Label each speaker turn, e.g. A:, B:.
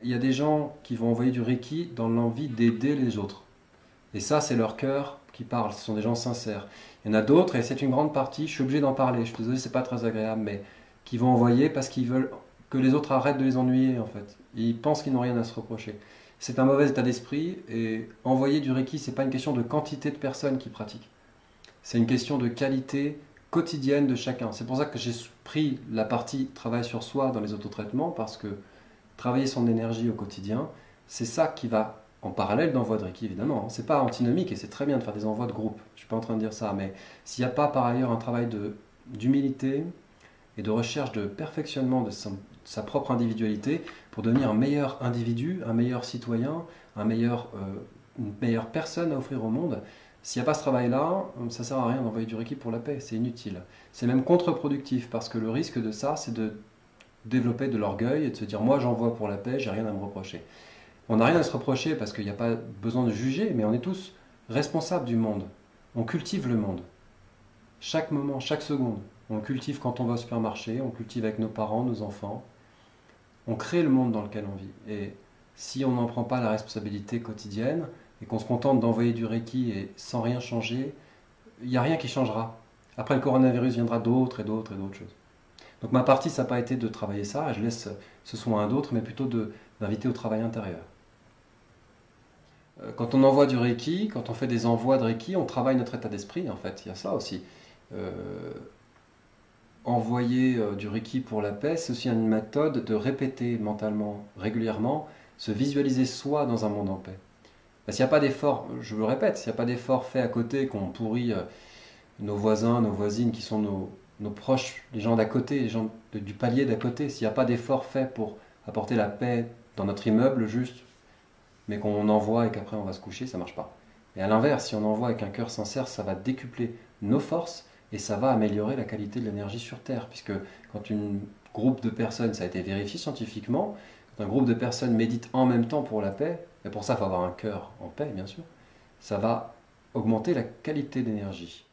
A: Il y a des gens qui vont envoyer du Reiki dans l'envie d'aider les autres. Et ça, c'est leur cœur qui parle, ce sont des gens sincères. Il y en a d'autres, et c'est une grande partie, je suis obligé d'en parler, je suis désolé, c'est pas très agréable, mais qui vont envoyer parce qu'ils veulent que les autres arrêtent de les ennuyer, en fait. Ils pensent qu'ils n'ont rien à se reprocher. C'est un mauvais état d'esprit, et envoyer du Reiki, c'est pas une question de quantité de personnes qui pratiquent. C'est une question de qualité quotidienne de chacun. C'est pour ça que j'ai pris la partie travail sur soi dans les autotraitements, parce que travailler son énergie au quotidien, c'est ça qui va, en parallèle d'envoi de Reiki évidemment, hein. C'est pas antinomique et c'est très bien de faire des envois de groupe, je suis pas en train de dire ça, mais s'il n'y a pas par ailleurs un travail d'humilité et de recherche de perfectionnement de sa propre individualité pour devenir un meilleur individu, un meilleur citoyen, une meilleure personne à offrir au monde, s'il n'y a pas ce travail-là, ça ne sert à rien d'envoyer du Reiki pour la paix, c'est inutile. C'est même contre-productif parce que le risque de ça, c'est de développer de l'orgueil et de se dire moi j'envoie pour la paix, j'ai rien à me reprocher. On n'a rien à se reprocher parce qu'il n'y a pas besoin de juger, mais on est tous responsables du monde. On cultive le monde. Chaque moment, chaque seconde. On le cultive quand on va au supermarché, on cultive avec nos parents, nos enfants. On crée le monde dans lequel on vit. Et si on n'en prend pas la responsabilité quotidienne et qu'on se contente d'envoyer du Reiki et sans rien changer, il n'y a rien qui changera. Après le coronavirus viendra d'autres et d'autres et d'autres choses. Donc ma partie, ça n'a pas été de travailler ça, je laisse ce soin à d'autres, mais plutôt d'inviter au travail intérieur. Quand on envoie du Reiki, quand on fait des envois de Reiki, on travaille notre état d'esprit, en fait, il y a ça aussi. Euh, Envoyer du Reiki pour la paix, c'est aussi une méthode de répéter mentalement, régulièrement, se visualiser soi dans un monde en paix. S'il n'y a pas d'effort, je le répète, s'il n'y a pas d'effort fait à côté, qu'on pourrit nos voisins, nos voisines qui sont nos proches, les gens d'à côté, les gens du palier d'à côté, s'il n'y a pas d'effort fait pour apporter la paix dans notre immeuble juste, mais qu'on envoie et qu'après on va se coucher, ça ne marche pas. Et à l'inverse, si on envoie avec un cœur sincère, ça va décupler nos forces et ça va améliorer la qualité de l'énergie sur Terre, puisque quand un groupe de personnes, ça a été vérifié scientifiquement, quand un groupe de personnes médite en même temps pour la paix, et pour ça il faut avoir un cœur en paix bien sûr, ça va augmenter la qualité d'énergie.